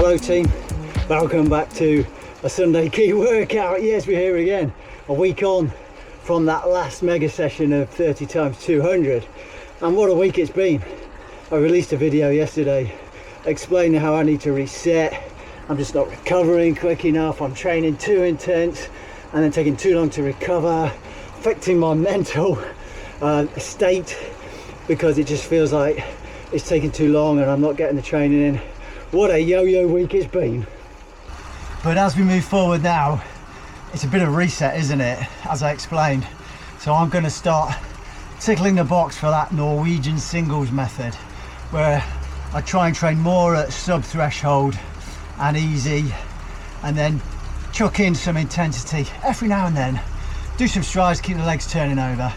Hello team, welcome back to a Sunday key workout. Yes, we're here again, a week on from that last mega session of 30 times 200, and what a week it's been. I released a video yesterday explaining how I need to reset. I'm just not recovering quick enough, I'm training too intense and then taking too long to recover, affecting my mental state because it just feels like it's taking too long and I'm not getting the training in. What a yo-yo week it's been. But as we move forward now, it's a bit of a reset, isn't it? As I explained. So I'm going to start tickling the box for that Norwegian Singles method, where I try and train more at sub-threshold and easy, and then chuck in some intensity every now and then. Do some strides, keep the legs turning over.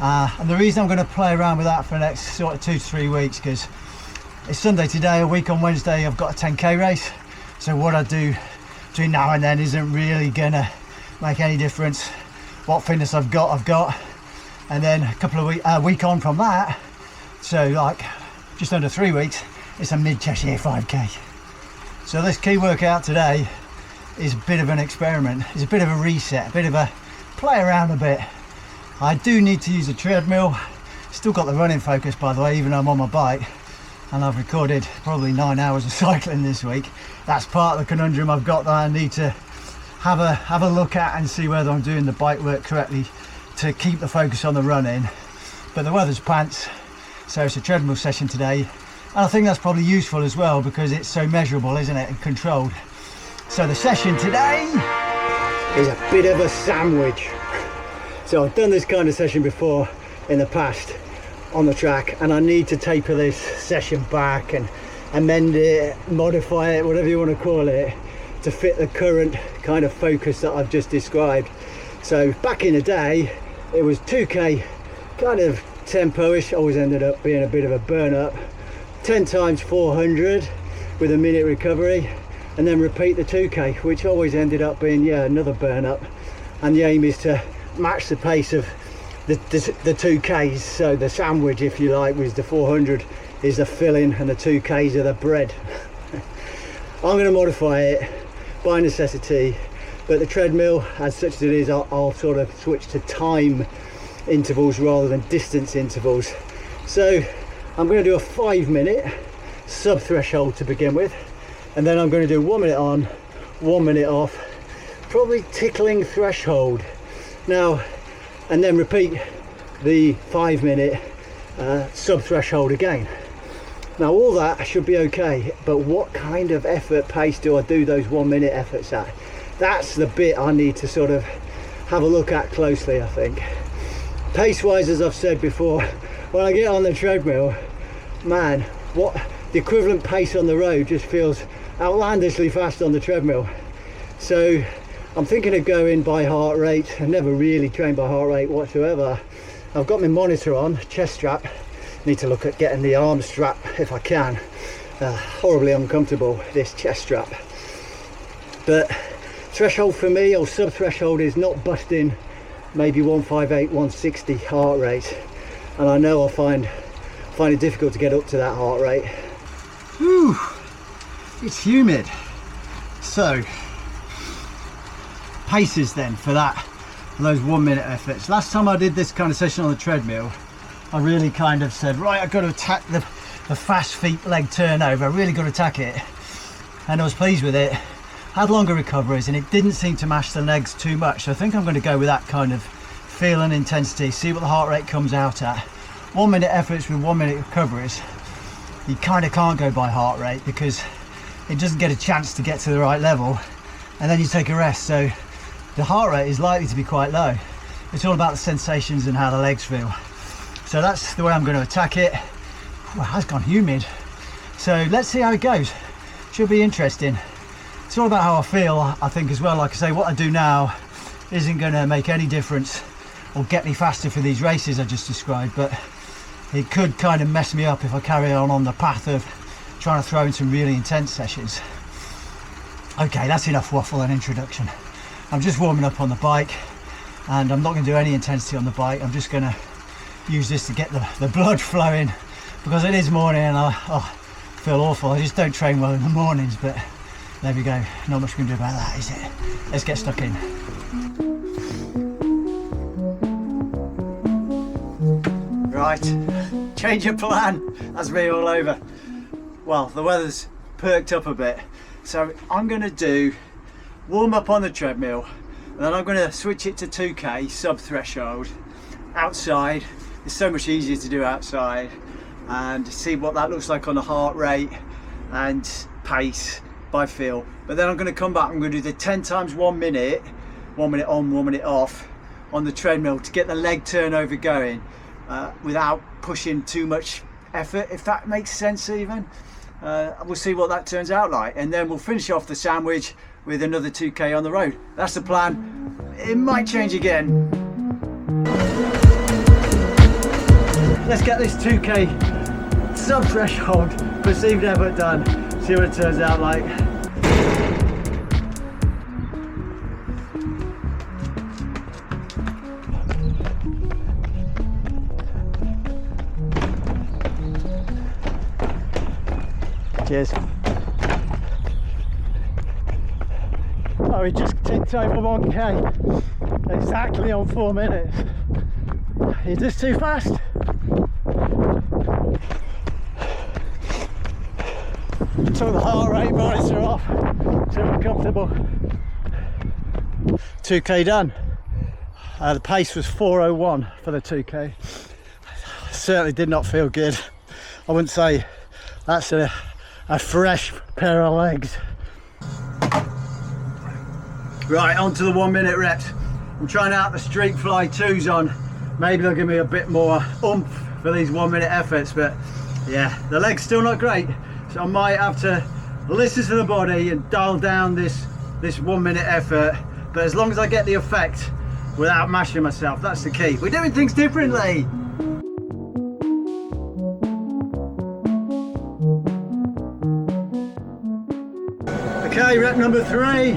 And the reason I'm going to play around with that for the next sort of 2 to 3 weeks, because it's Sunday today, a week on Wednesday I've got a 10k race, so what I do between now and then isn't really gonna make any difference. What fitness I've got, and then a couple of week on from that, so like just under 3 weeks, it's a mid-Cheshire 5k. So this key workout today is a bit of an experiment, it's a bit of a reset, a bit of a play around a bit. I do need to use a treadmill, still got the running focus by the way, even though I'm on my bike. And I've recorded probably 9 hours of cycling this week. That's part of the conundrum I've got that I need to have a look at and see whether I'm doing the bike work correctly to keep the focus on the running. But the weather's pants, so it's a treadmill session today. And I think that's probably useful as well because it's so measurable, isn't it, and controlled. So the session today is a bit of a sandwich. So I've done this kind of session before in the past on the track, and I need to taper this session back and amend it, modify it, whatever you want to call it, to fit the current kind of focus that I've just described. So back in the day it was 2k kind of tempo-ish, always ended up being a bit of a burn up, 10 times 400 with a minute recovery, and then repeat the 2k, which always ended up being another burn up. And the aim is to match the pace of the 2Ks, so the sandwich, if you like, was the 400 is the filling and the 2Ks are the bread. I'm going to modify it by necessity, but the treadmill, as such as it is, I'll sort of switch to time intervals rather than distance intervals. So I'm going to do a 5-minute sub-threshold to begin with, and then I'm going to do 1 minute on, 1 minute off, probably tickling threshold. Now, and then repeat the 5-minute sub-threshold again. Now all that should be okay, but what kind of effort pace do I do those 1 minute efforts at? That's the bit I need to sort of have a look at closely, I think. Pace wise, as I've said before, when I get on the treadmill, man, what the equivalent pace on the road just feels outlandishly fast on the treadmill. So I'm thinking of going by heart rate. I've never really trained by heart rate whatsoever. I've got my monitor on, chest strap. Need to look at getting the arm strap if I can. Horribly uncomfortable, this chest strap. But threshold for me, or sub-threshold, is not busting maybe 158, 160 heart rate. And I know I'll find it difficult to get up to that heart rate. Whew, it's humid. So, paces then for those 1 minute efforts. Last time I did this kind of session on the treadmill, I really kind of said, right, I've got to attack the fast feet leg turnover, I really got to attack it, and I was pleased with it. Had longer recoveries and it didn't seem to mash the legs too much, so I think I'm going to go with that kind of feel and intensity, see what the heart rate comes out at. 1 minute efforts with 1 minute recoveries, you kind of can't go by heart rate because it doesn't get a chance to get to the right level, and then you take a rest, so the heart rate is likely to be quite low. It's all about the sensations and how the legs feel. So that's the way I'm going to attack it. Well, it has gone humid. So let's see how it goes. Should be interesting. It's all about how I feel, I think, as well. Like I say, what I do now isn't going to make any difference or get me faster for these races I just described, but it could kind of mess me up if I carry on the path of trying to throw in some really intense sessions. Okay, that's enough waffle and introduction. I'm just warming up on the bike, and I'm not going to do any intensity on the bike. I'm just going to use this to get the blood flowing, because it is morning and I feel awful. I just don't train well in the mornings, but There we go, not much we can do about that, is it? Let's get stuck in. Right, change of plan. That's me all over. Well, the weather's perked up a bit, so I'm going to warm up on the treadmill, and then I'm going to switch it to 2k sub threshold outside. It's so much easier to do outside, and see what that looks like on the heart rate and pace by feel. But then I'm going to come back, I'm going to do the 10 times 1 minute, 1 minute on, 1 minute off on the treadmill to get the leg turnover going without pushing too much effort, if that makes sense even. We'll see what that turns out like, and then we'll finish off the sandwich with another 2k on the road. That's the plan. It might change again. Let's get this 2k sub threshold perceived effort done, see what it turns out like. Cheers. Oh, we just ticked over 1k, exactly on 4 minutes. Is this too fast? Took the heart rate monitor off, so we're comfortable. 2k done. The pace was 4:01 for the 2k. Certainly did not feel good. I wouldn't say that's a fresh pair of legs. Right, on to the 1 minute reps. I'm trying out the street fly 2s on. Maybe they'll give me a bit more oomph for these 1 minute efforts, but yeah, the leg's still not great. So I might have to listen to the body and dial down this 1 minute effort. But as long as I get the effect without mashing myself, that's the key. We're doing things differently. Okay, rep number 3.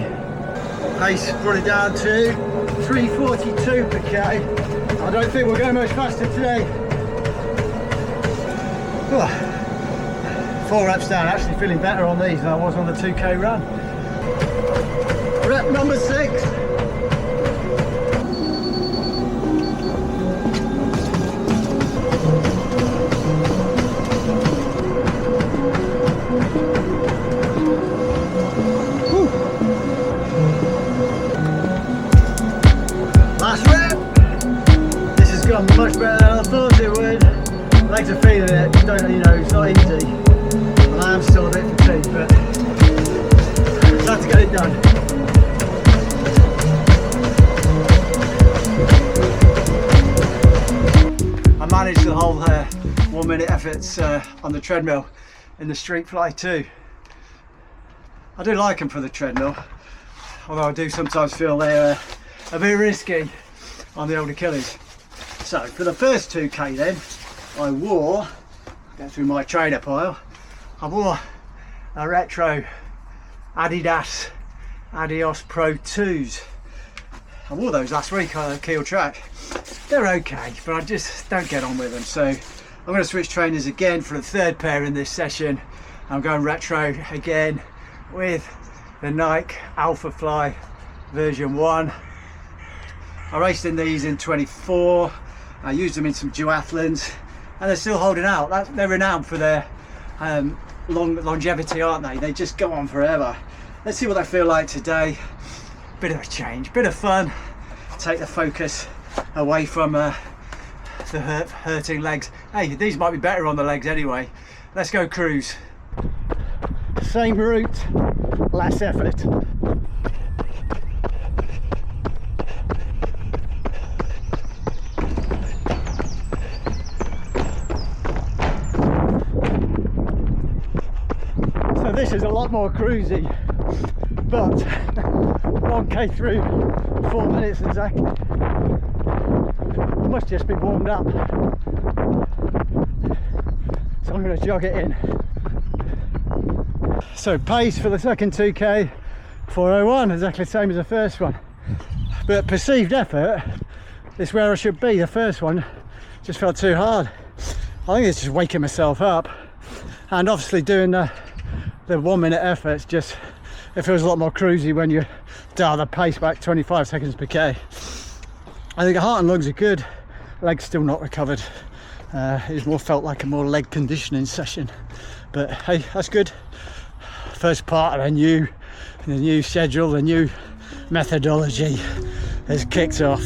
Pace brought it down to 3:42 per k. I don't think we'll go much faster today. 4 reps down, actually feeling better on these than I was on the 2k run. Rep number 6. Last rep. This has gone much better than I thought it would. Legs are feeling it, it's not easy. And I am still a bit fatigued, but time to get it done. I managed to hold 1 minute efforts on the treadmill in the street fly 2. I do like them for the treadmill, although I do sometimes feel they're a bit risky on the old Achilles. So for the first 2k then, I wore, go through my trainer pile, I wore a retro Adidas Adios Pro 2s. I wore those last week on a Keel track. They're okay, but I just don't get on with them. So I'm going to switch trainers again for the 3rd pair in this session. I'm going retro again with the Nike Alpha Fly version 1. I raced in these in 24. I used them in some duathlons, and they're still holding out. They're renowned for their longevity, aren't they? They just go on forever. Let's see what they feel like today. Bit of a change, bit of fun. Take the focus away from the hurting legs. Hey, these might be better on the legs anyway. Let's go cruise. Same route, less effort. So this is a lot more cruisy, but 1k through 4 minutes exactly. I must just be warmed up, so I'm going to jog it in. So pace for the second 2k 4:01, exactly the same as the first one, but perceived effort is where I should be. The first one just felt too hard. I think it's just waking myself up, and obviously doing the 1 minute efforts just it feels a lot more cruisy when you dial the pace back 25 seconds per K. I think heart and lungs are good, legs still not recovered. It's more felt like a more leg conditioning session, but hey, that's good. First part of the new schedule, the new methodology has kicked off.